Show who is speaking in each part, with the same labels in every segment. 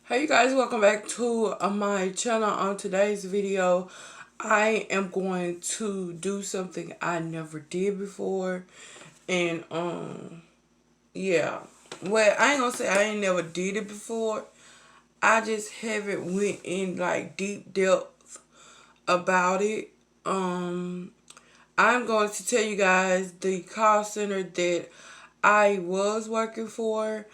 Speaker 1: Hey you guys, welcome back to my channel. On today's video, I am going to do something I never did before. And yeah. Well, I ain't gonna say I ain't never did it before. I just haven't went in like deep depth about it. Um I'm going to tell you guys the call center that I was working for,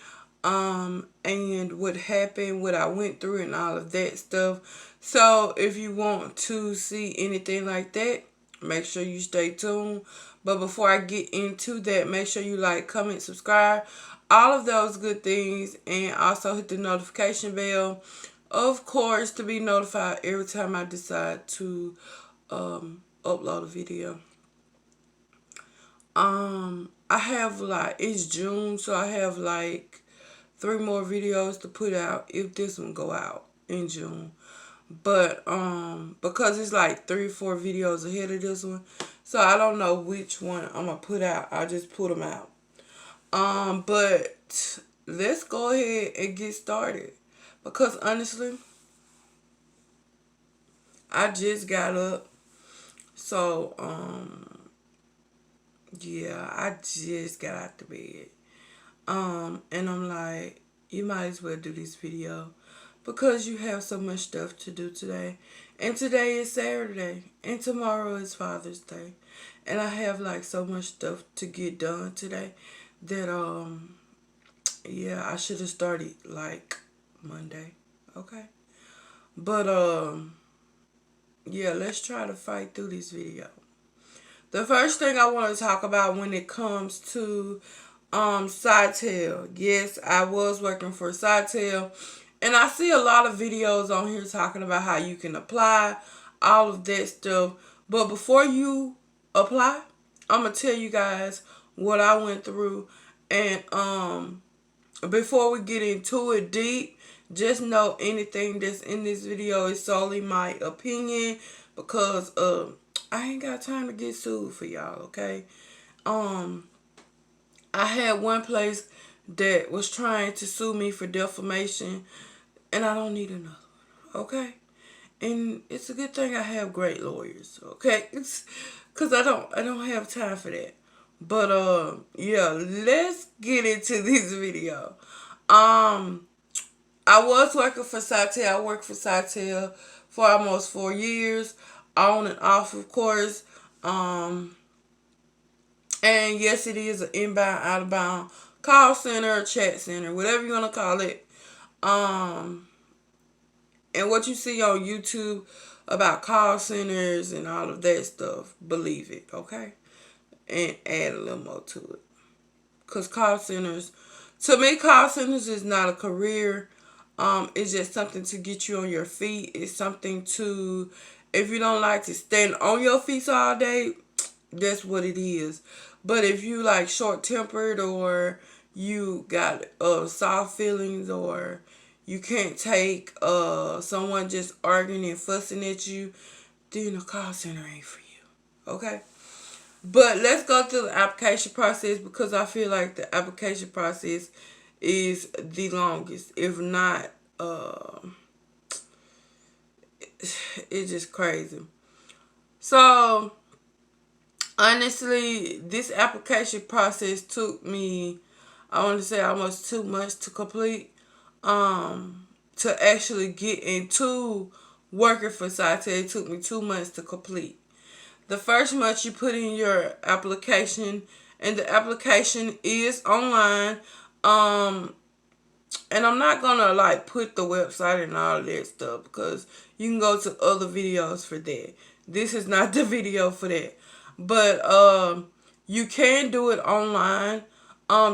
Speaker 1: and what happened, what I went through, and all of that stuff. So, if you want to see anything like that, make sure you stay tuned. But before I get into that, make sure you like, comment, subscribe, all of those good things, and also hit the notification bell, of course, to be notified every time I decide to upload a video. I have like, it's June, so I have like 3 more videos to put out if this one go out in June. But because it's like 3 or 4 videos ahead of this one, so I don't know which one I'm gonna put out. I just put them out. But let's go ahead and get started, because honestly, I just got up. So yeah, I just got out the bed. And I'm like, you might as well do this video because you have so much stuff to do today. And today is Saturday, and tomorrow is Father's Day. And I have like so much stuff to get done today that yeah, I should have started like Monday. Okay. But yeah, let's try to fight through this video. The first thing I want to talk about when it comes to Sitel. Yes, I was working for Sitel, and I see a lot of videos on here talking about how you can apply all of that stuff. But before you apply, I'm gonna tell you guys what I went through, and before we get into it deep, just know anything that's in this video is solely my opinion, because I ain't got time to get sued for y'all, okay? Um I had one place that was trying to sue me for defamation, and I don't need another one, okay? And it's a good thing I have great lawyers, okay? Cause I don't have time for that. But yeah, let's get into this video. Um I was working for Sitel. I worked for Sitel for almost 4 years, on and off, of course. Um And yes, it is an inbound, out of bound call center, chat center, whatever you want to call it. Um, and what you see on YouTube about call centers and all of that stuff, believe it, okay? And add a little more to it. Because call centers, to me, call centers is not a career. It's just something to get you on your feet. It's something to, if you don't like to stand on your feet all day, that's what it is. But if you like short tempered, or you got soft feelings, or you can't take someone just arguing and fussing at you, then a call center ain't for you. Okay? But let's go through the application process, because I feel like the application process is the longest. If not, it's just crazy. So honestly, this application process took me, I want to say, almost 2 months to complete. To actually get into working for Sitel, it took me 2 months to complete. The first month you put in your application, and the application is online. Um, and I'm not gonna like put the website and all of that stuff, because you can go to other videos for that. This is not the video for that. But you can do it online.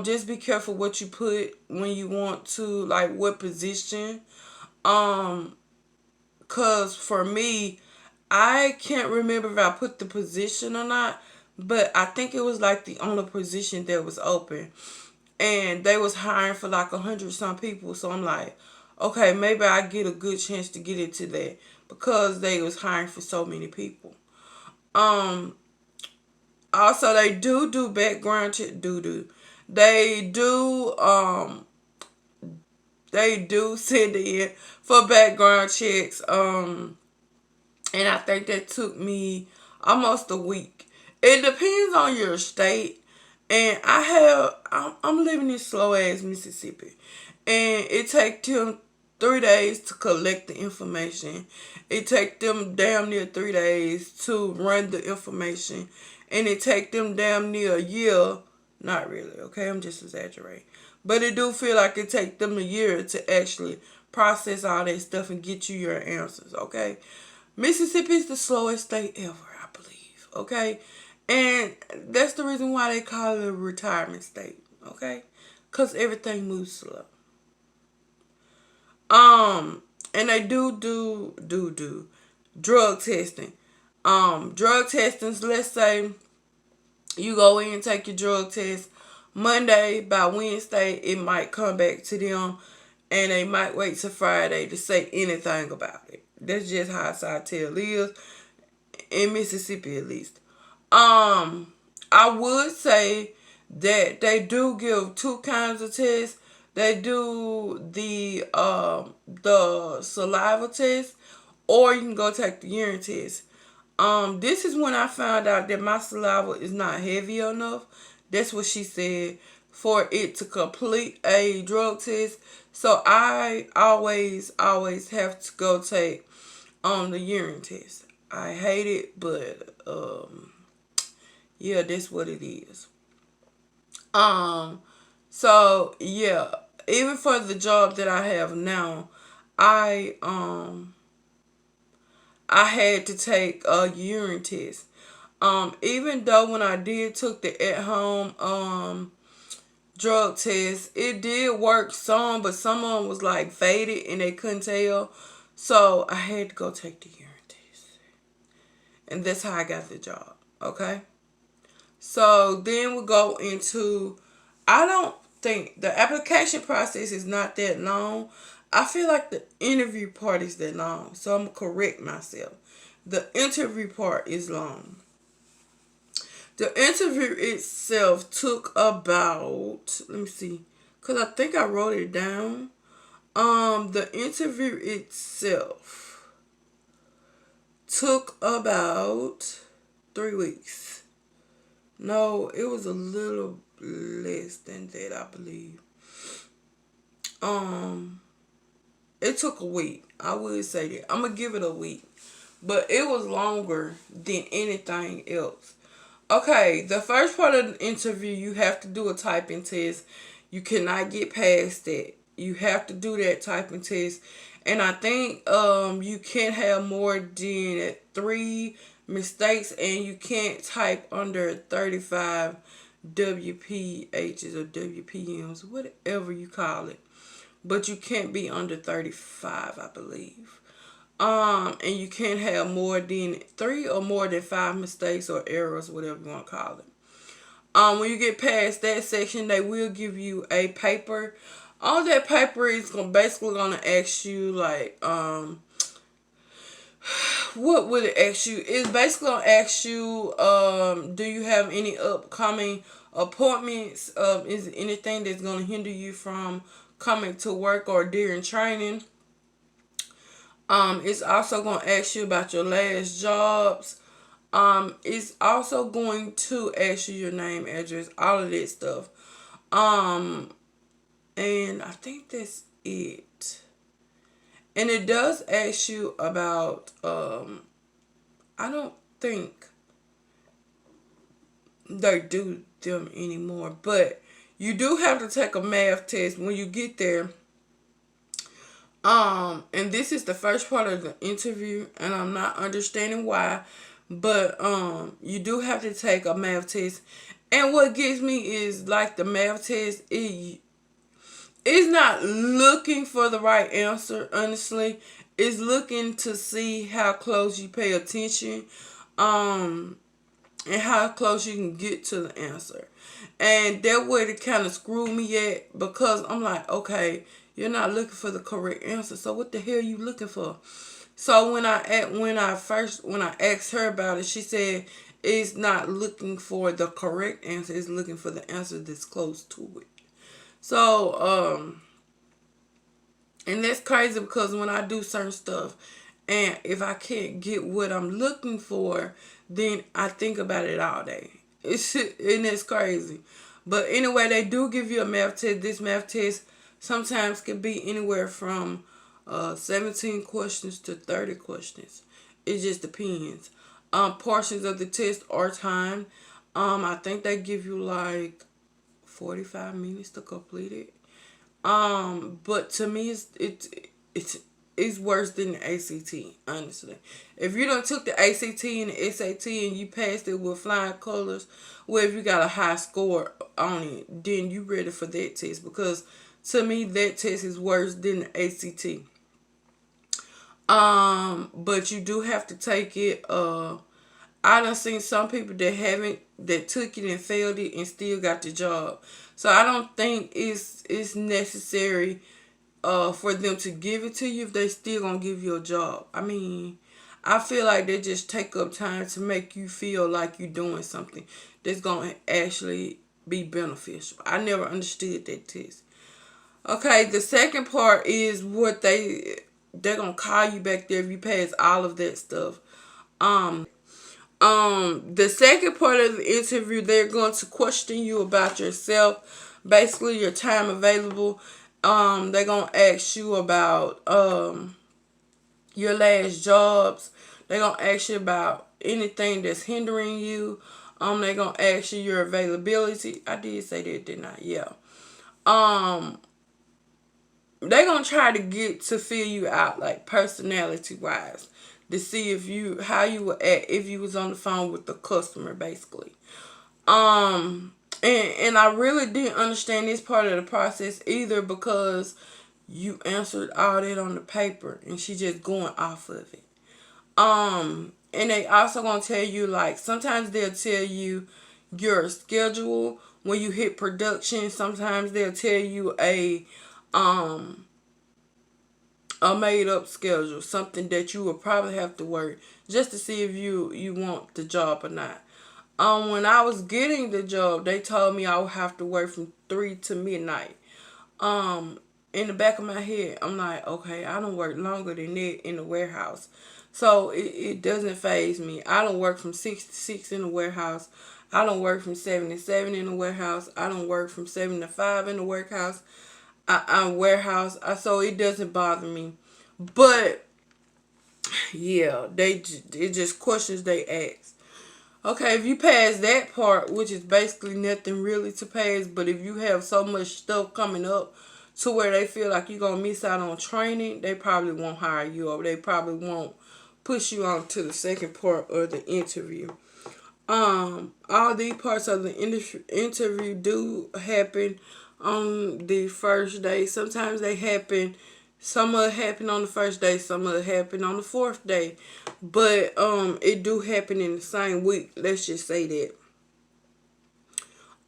Speaker 1: Just be careful what you put when you want to, like what position. Um, cause for me, I can't remember if I put the position or not, but I think it was like the only position that was open, and they was hiring for like 100 some people. So I'm like, okay, maybe I get a good chance to get into that, because they was hiring for so many people. Um, Also, they do background check. They do they do send it in for background checks. And I think that took me almost a week. It depends on your state. And I'm living in slow ass Mississippi. And it takes them 3 days to collect the information. It takes them damn near 3 days to run the information. And it takes them damn near a year. Not really, okay? I'm just exaggerating. But it do feel like it takes them a year to actually process all that stuff and get you your answers, okay? Mississippi is the slowest state ever, I believe. Okay, and that's the reason why they call it a retirement state. Okay, cause everything moves slow. And they do drug testing. Drug testings. Let's say you go in and take your drug test Monday. By Wednesday, it might come back to them, and they might wait till Friday to say anything about it. That's just how Sitel is in Mississippi, at least. I would say that they do give two kinds of tests. They do the saliva test, or you can go take the urine test. This is when I found out that my saliva is not heavy enough. That's what she said for it to complete a drug test. So I always have to go take the urine test. I hate it, but yeah, that's what it is. Um, so yeah, even for the job that I have now, I um I had to take a urine test. Even though when I did took the at home drug test, it did work some, but some of them was like faded and they couldn't tell. So I had to go take the urine test. And that's how I got the job. Okay? So then we go into, I don't think the application process is not that long. I feel like the interview part is that long. So I'm going to correct myself. The interview part is long. The interview itself took about, let me see, because I think I wrote it down. The interview itself took about 3 weeks. No, it was a little less than that, I believe. It took a week. I would say that. I'm gonna give it a week. But it was longer than anything else. Okay, the first part of the interview, you have to do a typing test. You cannot get past that. You have to do that typing test. And I think you can't have more than 3 mistakes, and you can't type under 35 WPHs or WPMs, whatever you call it. But you can't be under 35, I believe. And you can't have more than 3 or more than 5 mistakes or errors, whatever you want to call it. When you get past that section, they will give you a paper. On that paper is basically gonna ask you like, what would it ask you? It's basically gonna ask you, do you have any upcoming appointments? Is there anything that's gonna hinder you from coming to work or during training? It's also going to ask you about your last jobs. It's also going to ask you your name, address, all of that stuff. Um, and I think that's it. And it does ask you about, I don't think they do them anymore, but you do have to take a math test when you get there. And this is the first part of the interview, and I'm not understanding why, but you do have to take a math test. And what gets me is like the math test, it is not looking for the right answer, honestly. It's looking to see how close you pay attention, and how close you can get to the answer. And that way it kind of screwed me at, because I'm like, okay, you're not looking for the correct answer. So what the hell are you looking for? So when I asked her about it, she said it's not looking for the correct answer. It's looking for the answer that's close to it. So And that's crazy because when I do certain stuff and if I can't get what I'm looking for, then I think about it all day. And it's crazy. But anyway, they do give you a math test. This math test sometimes can be anywhere from 17 questions to 30 questions. It just depends. Portions of the test are timed. I think they give you like 45 minutes to complete it. But to me, it's it's worse than the ACT. Honestly, if you don't took the ACT and the SAT and you passed it with flying colors, well, if you got a high score on it, then you ready for that test. Because to me, that test is worse than the ACT. But you do have to take it. I done seen some people that took it and failed it and still got the job. So I don't think it's necessary for them to give it to you if they still gonna give you a job. I mean, I feel like they just take up time to make you feel like you're doing something that's gonna actually be beneficial. I never understood that test. Okay, the second part is what they're gonna call you back there if you pass all of that stuff. The second part of the interview, they're going to question you about yourself, basically your time available. They're gonna ask you about your last jobs. They're gonna ask you about anything that's hindering you. They're gonna ask you your availability. I did say that, didn't I? Yeah. Um, they're gonna try to get to feel you out, like personality wise, to see if you how you would act if you was on the phone with the customer, basically. And I really didn't understand this part of the process either because you answered all that on the paper and she just going off of it. And they also gonna tell you, like, sometimes they'll tell you your schedule when you hit production. Sometimes they'll tell you um a made up schedule, something that you will probably have to work just to see if you want the job or not. When I was getting the job, they told me I would have to work from 3 to midnight. Um, in the back of my head, I'm like, okay, I don't work longer than that in the warehouse, so it doesn't phase me. I don't work from 6 to 6 in the warehouse. I don't work from 7 to 7 in the warehouse. I don't work from 7 to 5 in the warehouse. I'm warehouse, so it doesn't bother me. But yeah, it just questions they ask. Okay, if you pass that part, which is basically nothing really to pass, but if you have so much stuff coming up to where they feel like you're gonna miss out on training, they probably won't hire you, or they probably won't push you on to the second part of the interview. All these parts of the interview do happen on the first day. Sometimes they happen. Some of it happen on the first day. Some of it happen on the fourth day. But it do happen in the same week. Let's just say that.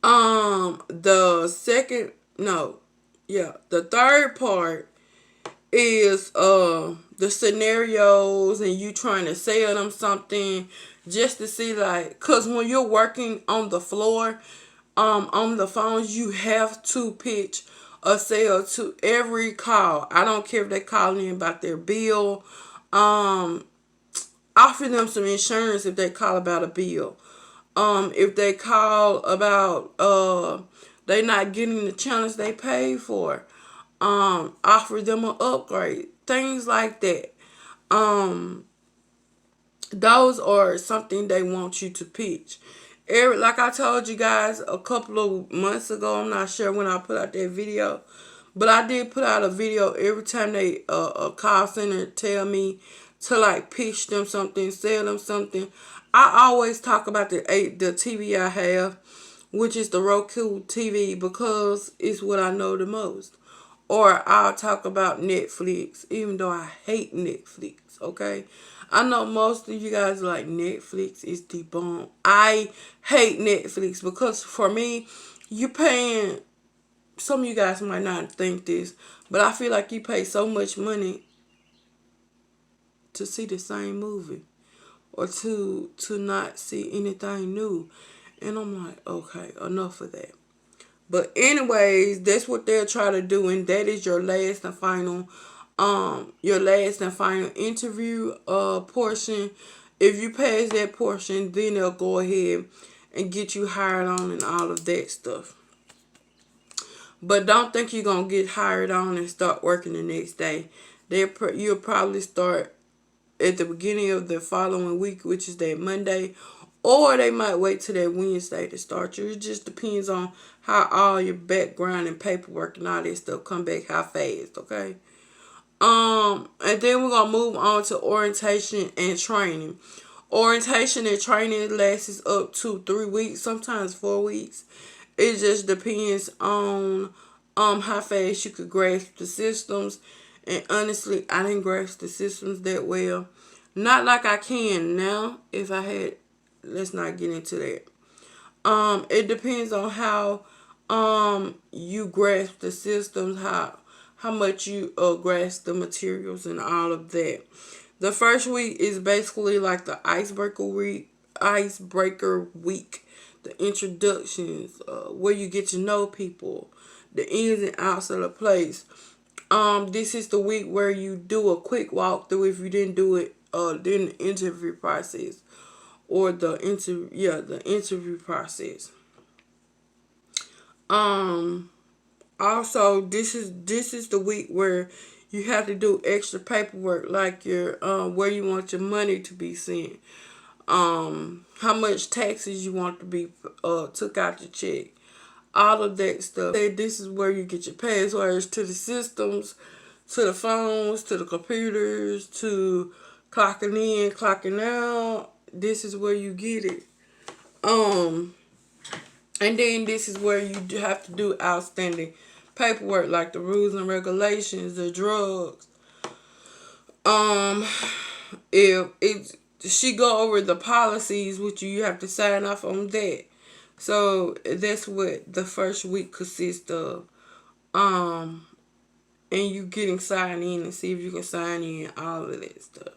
Speaker 1: The second, no, yeah, the third part is the scenarios and you trying to sell them something just to see, like, cause when you're working on the floor, on the phones, you have to pitch a sale to every call. I don't care if they call in about their bill. Um, Offer them some insurance if they call about a bill. If they call about they not getting the challenge they paid for, offer them an upgrade, things like that. Um, those are something they want you to pitch. Like I told you guys a couple of months ago, I'm not sure when I put out that video, but I did put out a video every time they a call center tell me to, like, pitch them something, sell them something. I always talk about the TV I have, which is the Roku TV, because it's what I know the most. Or I'll talk about Netflix, even though I hate Netflix, okay? I know most of you guys are like, Netflix is the bomb. I hate Netflix because for me, you paying, some of you guys might not think this, but I feel like you pay so much money to see the same movie or to not see anything new. And I'm like, okay, enough of that. But anyways, that's what they'll try to do, and that is your last and final interview portion. If you pass that portion, then they'll go ahead and get you hired on and all of that stuff. But don't think you're gonna get hired on and start working the next day. You'll probably start at the beginning of the following week, which is that Monday, or they might wait till that Wednesday to start you. It just depends on how all your background and paperwork and all that stuff come back, how fast, okay? And then we're gonna move on to orientation and training. Orientation and training lasts up to 3 weeks, sometimes 4 weeks. It just depends on how fast you could grasp the systems. And honestly, I didn't grasp the systems that well. Not like I can now. If I had, let's not get into that. It depends on how you grasp the systems, how much you grasp the materials and all of that. The first week is basically like the icebreaker week, the introductions, where you get to know people, the ins and outs of the place. This is the week where you do a quick walkthrough if you didn't do it during the interview process, or the interview process. Um, Also, this is the week where you have to do extra paperwork, like your where you want your money to be sent, how much taxes you want to be took out your check, all of that stuff. This is where you get your passwords to the systems, to the phones, to the computers, to clocking in, clocking out. This is where you get it. Um, and then this is where you have to do outstanding paperwork, like the rules and regulations, the drugs. Um, if it's she go over the policies with you, you have to sign off on that. So that's what the first week consists of. Um, and you getting signed in and see if you can sign in, all of that stuff.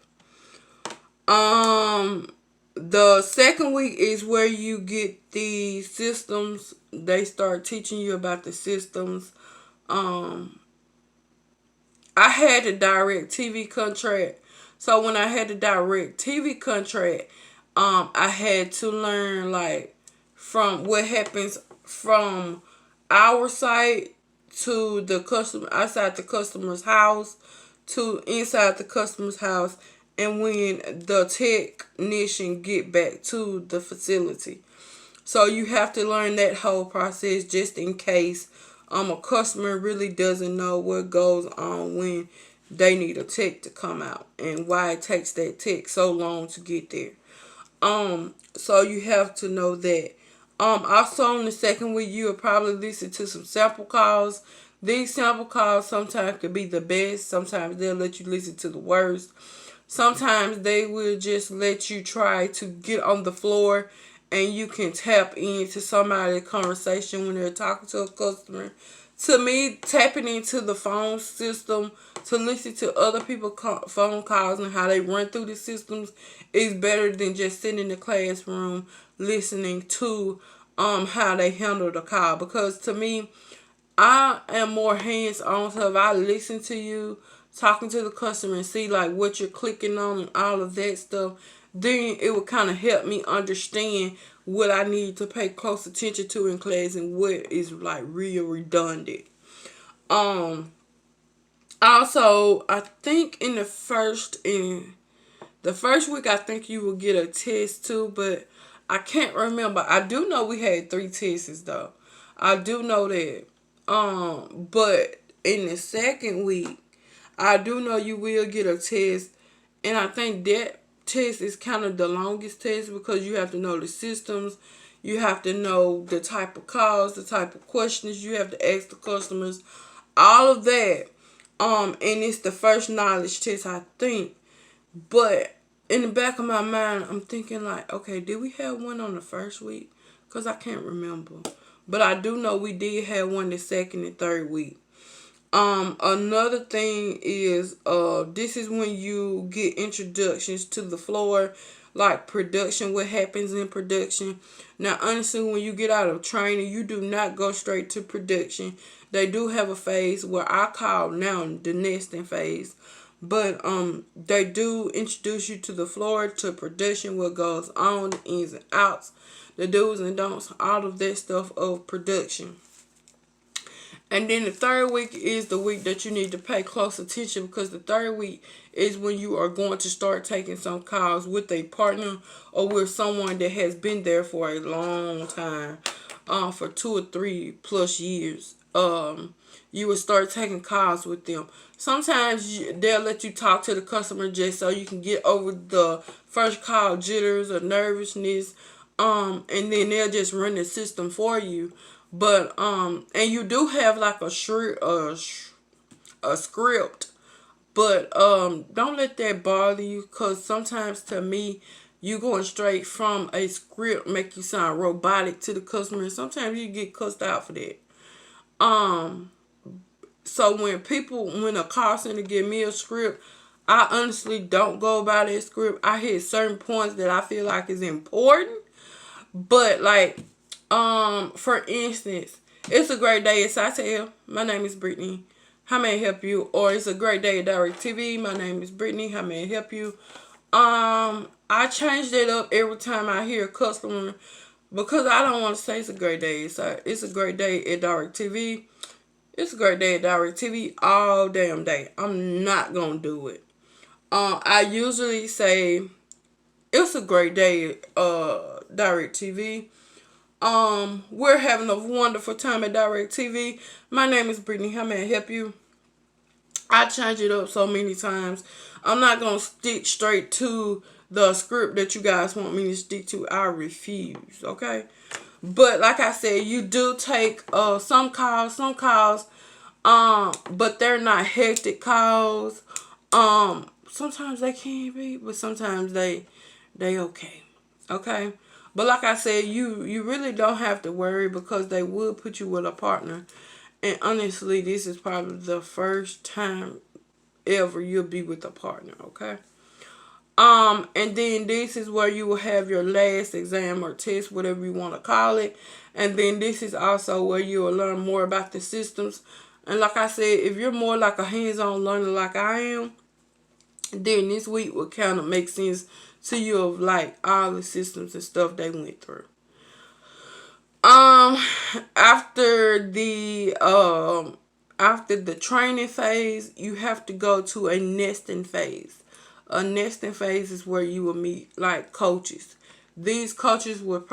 Speaker 1: Um, the second week is where you get the systems. They start teaching you about the systems. Um, I had a direct TV contract. So when I had the direct TV contract, I had to learn like from what happens from our site to the customer, outside the customer's house, to inside the customer's house, and when the technician get back to the facility. So you have to learn that whole process just in case a customer really doesn't know what goes on when they need a tech to come out, and why it takes that tech so long to get there. So you have to know that. Also on the second week, you will probably listen to some sample calls. These sample calls sometimes could be the best. Sometimes they'll let you listen to the worst. Sometimes they will just let you try to get on the floor and you can tap into somebody's conversation when they're talking to a customer. To me, tapping into the phone system to listen to other people's phone calls and how they run through the systems is better than just sitting in the classroom listening to how they handle the call. Because to me, I am more hands on. So if I listen to you talking to the customer and see like what you're clicking on and all of that stuff, then it would kind of help me understand what I need to pay close attention to in class and what is like real redundant. Um Also, I think in the first week, I think you will get a test too, but I can't remember. I do know we had 3 tests though. I do know that. But in the second week, I do know you will get a test, and I think that test is kind of the longest test because you have to know the systems, you have to know the type of calls, the type of questions you have to ask the customers, all of that. And it's the first knowledge test, I think. But in the back of my mind, I'm thinking like, okay, did we have one on the first week? Cause I can't remember. But I do know we did have one the second and third week. Another thing is, this is when you get introductions to the floor, like production, what happens in production. Now, honestly, when you get out of training, you do not go straight to production. They do have a phase where I call now the nesting phase. But they do introduce you to the floor, to production, what goes on, the ins and outs, the do's and don'ts, all of that stuff of production. And then the third week is the week that you need to pay close attention, because the third week is when you are going to start taking some calls with a partner or with someone that has been there for a long time, for 2 or 3 plus years. You will start taking calls with them. Sometimes they'll let you talk to the customer just so you can get over the first call jitters or nervousness, and then they'll just run the system for you. But and you do have like a script, but don't let that bother you, because sometimes to me, you going straight from a script make you sound robotic to the customer, and sometimes you get cussed out for that. Um, so when a call center give me a script, I honestly don't go by that script. I hit certain points that I feel like is important, but like, for instance, it's a great day at Sitel. My name is Brittany. How may I help you? Or it's a great day at Direct TV. My name is Brittany. How may I help you? I change that up every time I hear a customer, because I don't want to say it's a great day. It's a great day at Direct TV. It's a great day at Direct TV all damn day. I'm not gonna do it. I usually say it's a great day at Direct TV. We're having a wonderful time at Direct TV. My name is Brittany. How may I help you? I change it up so many times. I'm not gonna stick straight to the script that you guys want me to stick to. I refuse. Okay. But like I said, you do take some calls, but they're not hectic calls. Sometimes they can be, but sometimes they okay. Okay. But like I said, you really don't have to worry, because they will put you with a partner. And honestly, this is probably the first time ever you'll be with a partner, okay? And then this is where you will have your last exam or test, whatever you want to call it. And then this is also where you will learn more about the systems. And like I said, if you're more like a hands-on learner like I am, then this week will kind of make sense to you of like all the systems and stuff they went through. Um, after the training phase, you have to go to a nesting phase. A nesting phase is where you will meet like coaches. These coaches will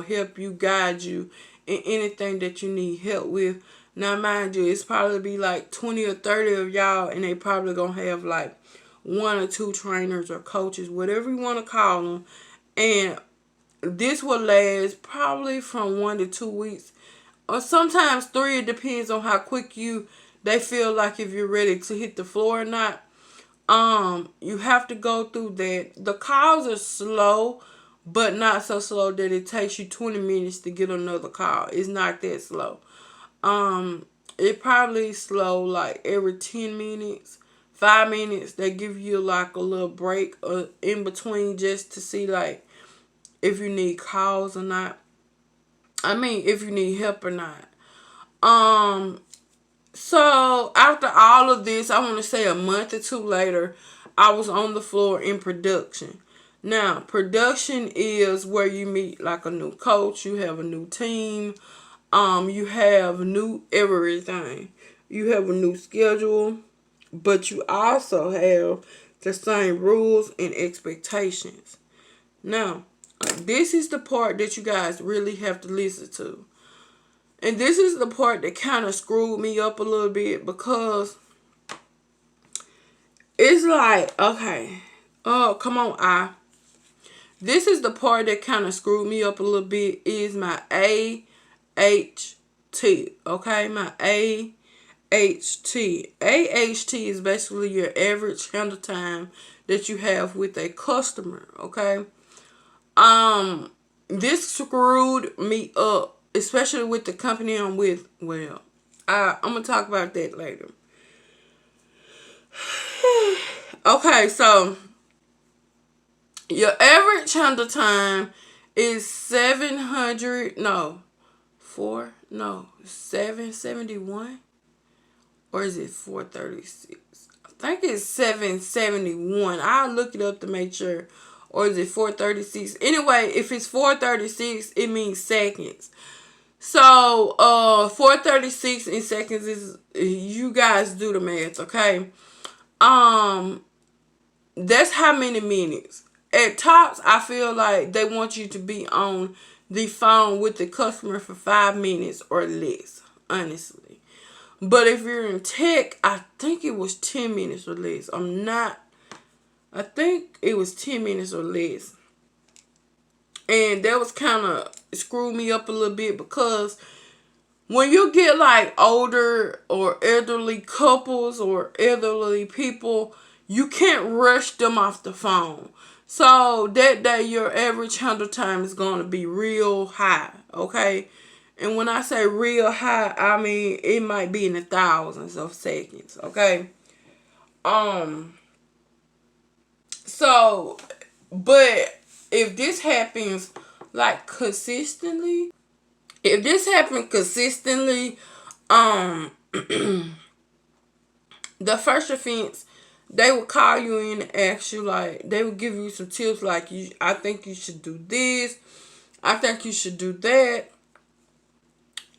Speaker 1: help you, guide you in anything that you need help with. Now, mind you, it's probably be like 20 or 30 of y'all, and they probably gonna have like 1 or 2 trainers or coaches, whatever you want to call them, and this will last probably from 1 to 2 weeks, or sometimes 3. It depends on how quick they feel like if you're ready to hit the floor or not. You have to go through that. The calls are slow, but not so slow that it takes you 20 minutes to get another call. It's not that slow. It probably slow like every 10 minutes, 5 minutes. They give you like a little break in between, just to see like if you need calls or not. I mean, if you need help or not. So after all of this, I want to say a month or 2 later, I was on the floor in production. Now, production is where you meet like a new coach, you have a new team, you have new everything. You have a new schedule, but you also have the same rules and expectations. Now, this is the part that you guys really have to listen to. And this is the part that kind of screwed me up a little bit, because it's like, okay, oh, come on, This is the part that kind of screwed me up a little bit, is my AHT, okay? My AHT. AHT is basically your average handle time that you have with a customer, okay? This screwed me up, especially with the company I'm with. Well, I'm gonna talk about that later. Okay, so Your average handle time is 700, no, 4, no, 771, or is it 436? I think it's 771. I'll look it up to make sure. Or is it 436? Anyway, if it's 436, it means seconds. So, 436 in seconds is, you guys do the math, okay? Um, that's how many minutes. At tops, I feel like they want you to be on the phone with the customer for 5 minutes or less, honestly. But if you're in tech, I think it was 10 minutes or less. I think it was 10 minutes or less. And that was kind of screwed me up a little bit, because when you get like older or elderly couples or elderly people, you can't rush them off the phone. So that day, your average handle time is going to be real high, okay? And when I say real high, I mean it might be in the thousands of seconds, okay? Um, so, but if this happens like consistently, if this happens consistently, um, the first offense, they will call you in and ask you, like, they will give you some tips, like, I think you should do this, I think you should do that.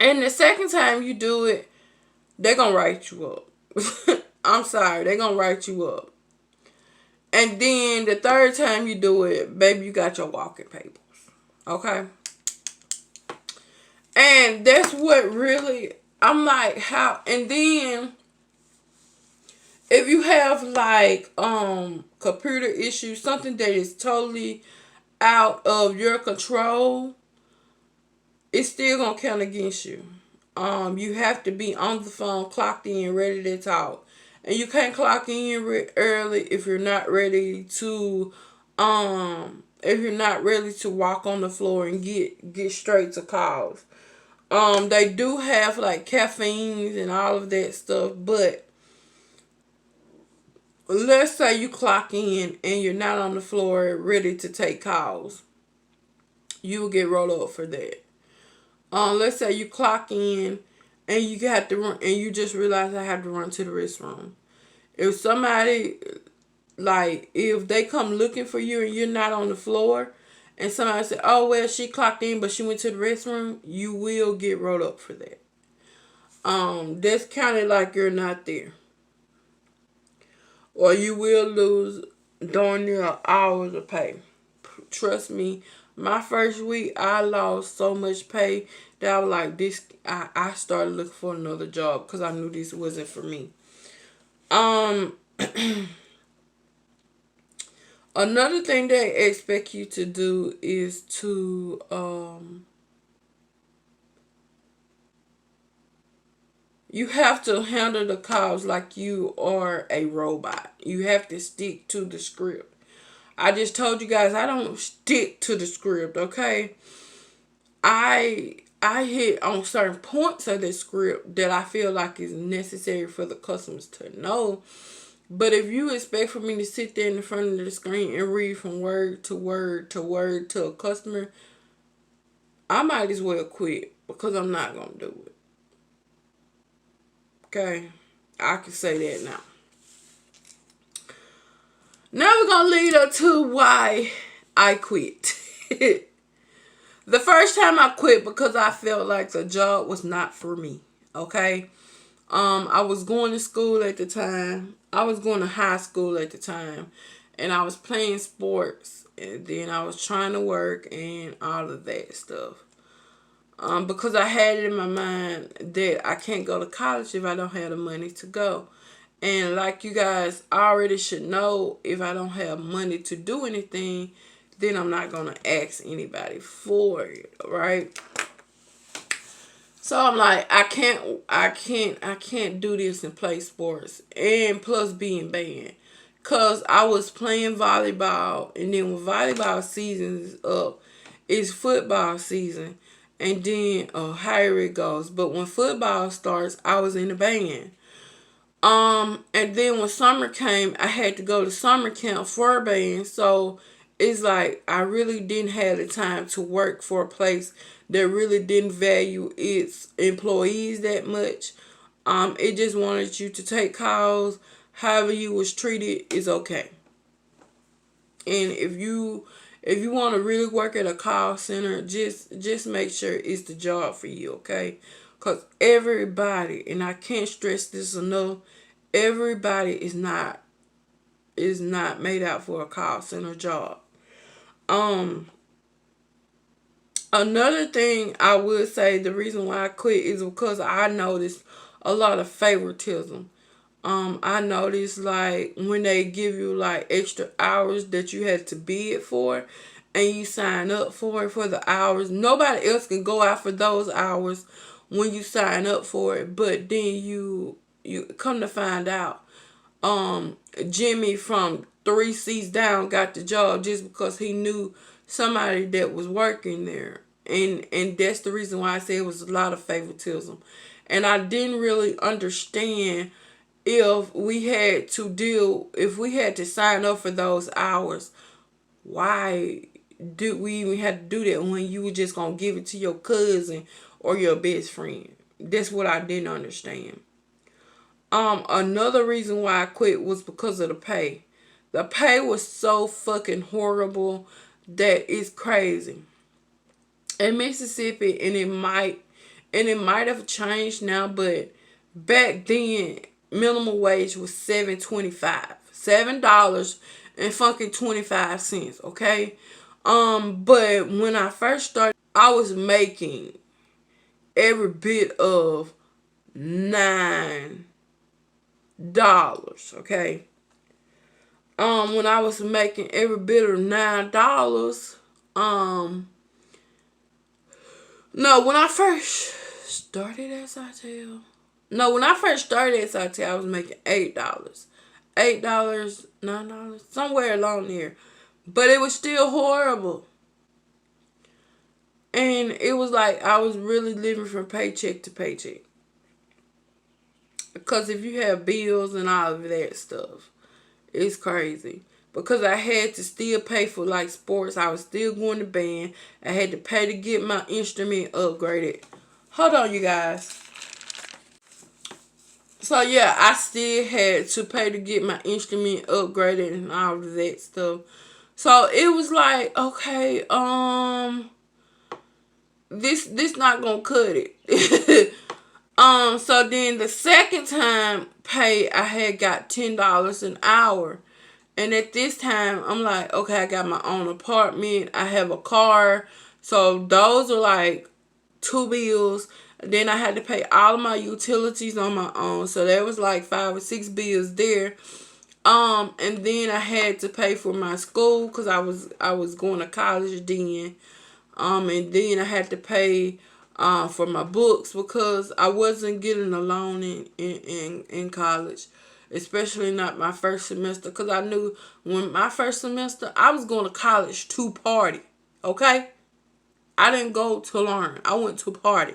Speaker 1: And the second time you do it, they're gonna write you up. I'm sorry, they're gonna write you up. And then the third time you do it, baby, you got your walking papers. Okay? And that's what really, I'm like, how, and then if you have like computer issues, something that is totally out of your control, it's still gonna count against you. You have to be on the phone, clocked in, ready to talk. And you can't clock in early if you're not ready to walk on the floor and get straight to calls. They do have like caffeines and all of that stuff, but let's say you clock in and you're not on the floor ready to take calls, you will get rolled up for that. Let's say you clock in and you have to run, and you just realize I have to run to the restroom. If somebody, like, if they come looking for you and you're not on the floor, and somebody said, "Oh well, she clocked in, but she went to the restroom," you will get rolled up for that. That's counted like you're not there, or you will lose darn near hours of pay. Trust me, my first week I lost so much pay that I was like, this. I started looking for another job because I knew this wasn't for me. Um, Another thing they expect you to do is to you have to handle the calls like you are a robot. You have to stick to the script. I just told you guys I don't stick to the script, okay? I hit on certain points of the script that I feel like is necessary for the customers to know. But if you expect for me to sit there in the front of the screen and read from word to word to word to a customer, I might as well quit, because I'm not going to do it. Okay? I can say that now. Now we're going to lead up to why I quit. The first time I quit because I felt like the job was not for me. Okay? I was going to school at the time. I was going to high school at the time. And I was playing sports. And then I was trying to work and all of that stuff. Because I had it in my mind that I can't go to college if I don't have the money to go. And like you guys already should know, if I don't have money to do anything, then I'm not going to ask anybody for it, right? So I'm like, I can't do this and play sports and plus be in band. Cause I was playing volleyball, and then when volleyball season is up, it's football season, and then higher it goes. But when football starts, I was in the band. And then when summer came, I had to go to summer camp for a band. So it's like I really didn't have the time to work for a place that really didn't value its employees that much. It just wanted you to take calls. However you was treated is okay. And if you want to really work at a call center, just make sure it's the job for you, okay? Cause everybody, and I can't stress this enough, everybody is not made out for a call center job. Um, Another thing I would say, the reason why I quit is because I noticed a lot of favoritism. I noticed like when they give you like extra hours that you had to bid for and you sign up for it for the hours. Nobody else can go out for those hours when you sign up for it, but then you come to find out Jimmy from 3 seats down got the job just because he knew somebody that was working there. And that's the reason why I say it was a lot of favoritism. And I didn't really understand if we had to sign up for those hours, why do we even have to do that when you were just gonna give it to your cousin or your best friend? That's what I didn't understand. Another reason why I quit was because of the pay. The pay was so fucking horrible that it's crazy. In Mississippi, and it might have changed now, but back then minimum wage was $7.25. $7 and fucking 25 cents, okay? But when I first started, I was making every bit of $9, okay? When I was making every bit of $9, no, when I first started at Sitel, no, when I first started at Sitel, I was making $8. $8, $9, somewhere along there. But it was still horrible. And it was like I was really living from paycheck to paycheck. Because if you have bills and all of that stuff, it's crazy. Because I had to still pay for like sports. I was still going to band. I had to pay to get my instrument upgraded. Hold on, you guys. So yeah, I still had to pay to get my instrument upgraded and all of that stuff. So it was like, okay, this not gonna cut it. So then the second time pay, I had got $10 an hour. And at this time, I'm like, okay, I got my own apartment. I have a car. So those are like two bills. Then I had to pay all of my utilities on my own. So there was like 5 or 6 bills there. And then I had to pay for my school because I was going to college then. And then I had to pay for my books because I wasn't getting a loan in college, especially not my first semester, because I knew when my first semester I was going to college to party. Okay, I didn't go to learn. I went to party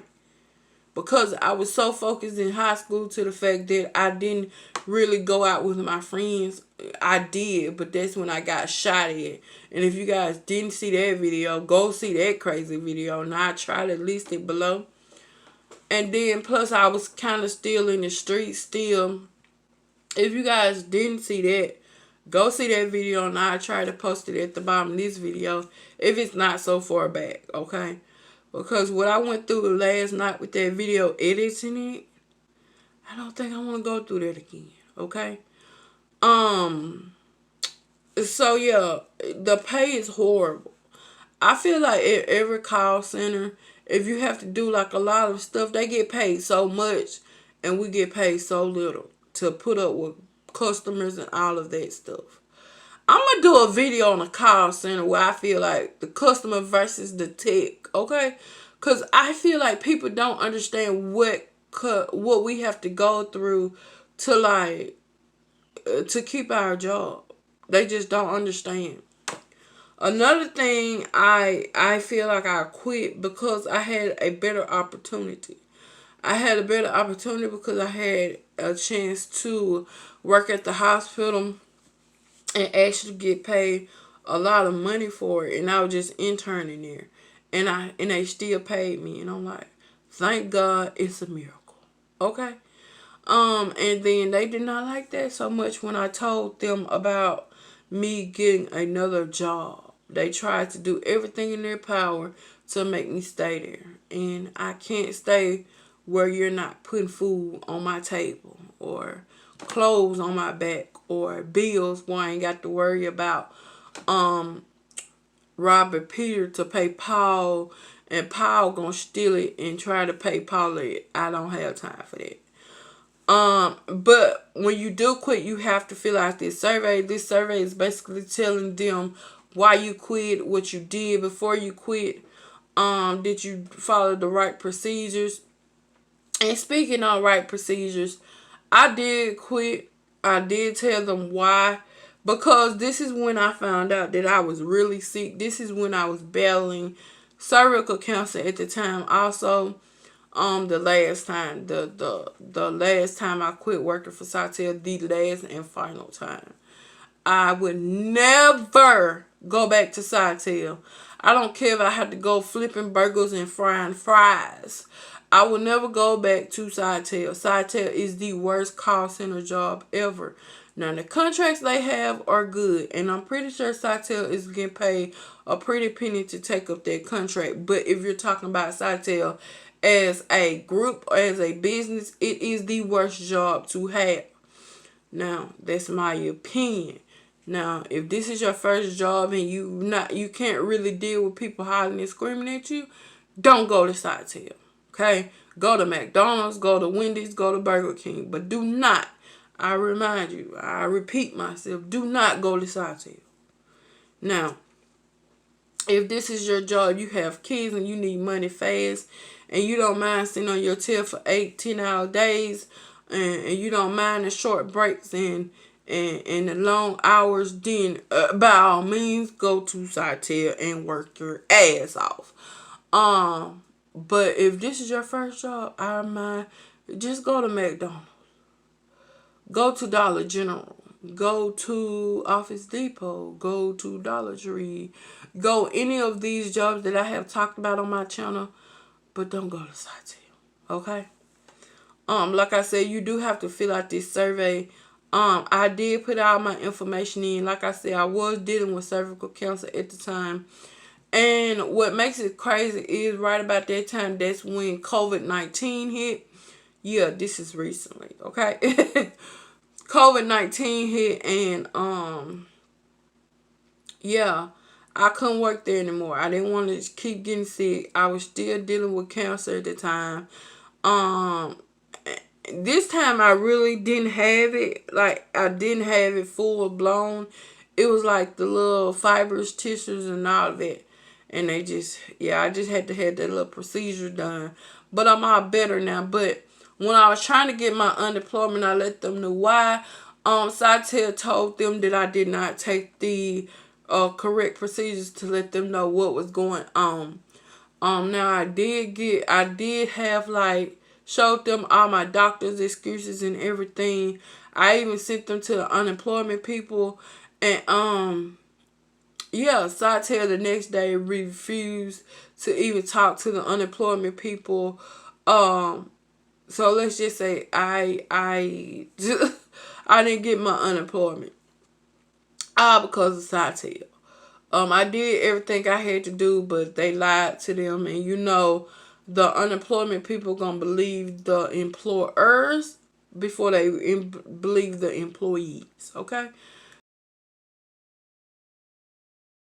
Speaker 1: because I was so focused in high school to the fact that I didn't really go out with my friends. I did, but that's when I got shot at. And if you guys didn't see that video, go see that crazy video. And I try to list it below. And then plus I was kind of still in the streets still. If you guys didn't see that, go see that video and I'll try to post it at the bottom of this video if it's not so far back, okay? Because what I went through last night with that video editing it, I don't think I want to go through that again, okay? So yeah, the pay is horrible. I feel like at every call center, if you have to do like a lot of stuff, they get paid so much and we get paid so little to put up with customers and all of that stuff. I'm going to do a video on a call center where I feel like the customer versus the tech, okay? Because I feel like people don't understand what we have to go through to like, to keep our job. They just don't understand. Another thing, I feel like I quit because I had a better opportunity. I had a better opportunity because I had a chance to work at the hospital and actually get paid a lot of money for it, and I was just interning there, and they still paid me, and I'm like, thank God, it's a miracle. Okay. And then they did not like that so much when I told them about me getting another job. They tried to do everything in their power to make me stay there. And I can't stay where you're not putting food on my table or clothes on my back or bills where I ain't got to worry about robbing Peter to pay Paul and Paul gonna steal it and try to pay Paul it. I don't have time for that. But when you do quit, you have to fill out this survey. This survey is basically telling them why you quit, what you did before you quit. Did you follow the right procedures? And speaking of right procedures, I did quit. I did tell them why. Because this is when I found out that I was really sick. This is when I was battling cervical cancer at the time. Also, the last time, the last time I quit working for Sitel, the last and final time. I would never go back to Sitel. I don't care if I have to go flipping burgers and frying fries. I will never go back to Sitel. Sitel is the worst call center job ever. Now, the contracts they have are good, and I'm pretty sure Sitel is getting paid a pretty penny to take up that contract. But if you're talking about Sitel as a group, as a business, it is the worst job to have. Now, that's my opinion. Now, if this is your first job and you can't really deal with people hollering and screaming at you, don't go to Sitel. Okay? Go to McDonald's, go to Wendy's, go to Burger King. But do not, I remind you, I repeat myself, do not go to Sitel. Now, if this is your job, you have kids and you need money fast, and you don't mind sitting on your tail for 8-10 hour days, and you don't mind the short breaks and the long hours, then by all means go to Sitel and work your ass off. But if this is your first job, I mind, just go to McDonald's, go to Dollar General, go to Office Depot, go to Dollar Tree, go any of these jobs that I have talked about on my channel, but don't go to Sitel. Okay? Like I said, you do have to fill out this survey. I did put all my information in. Like I said, I was dealing with cervical cancer at the time. And what makes it crazy is right about that time, that's when COVID-19 hit. Yeah, this is recently, okay? COVID-19 hit, and yeah, I couldn't work there anymore. I didn't want to keep getting sick. I was still dealing with cancer at the time. This time I really didn't have it. Like, I didn't have it full blown. It was like the little fibrous tissues and all of that. And I just had to have that little procedure done. But I'm all better now. But when I was trying to get my unemployment, I let them know why. Sitel told them that I did not take the correct procedures to let them know what was going on. Now I did have, like, showed them all my doctor's excuses and everything. I even sent them to the unemployment people, and yeah, Sitel the next day refused to even talk to the unemployment people. So let's just say I I didn't get my unemployment all because of Sitel. I did everything I had to do, but they lied to them, and the unemployment people gonna believe the employers before they believe the employees. Okay,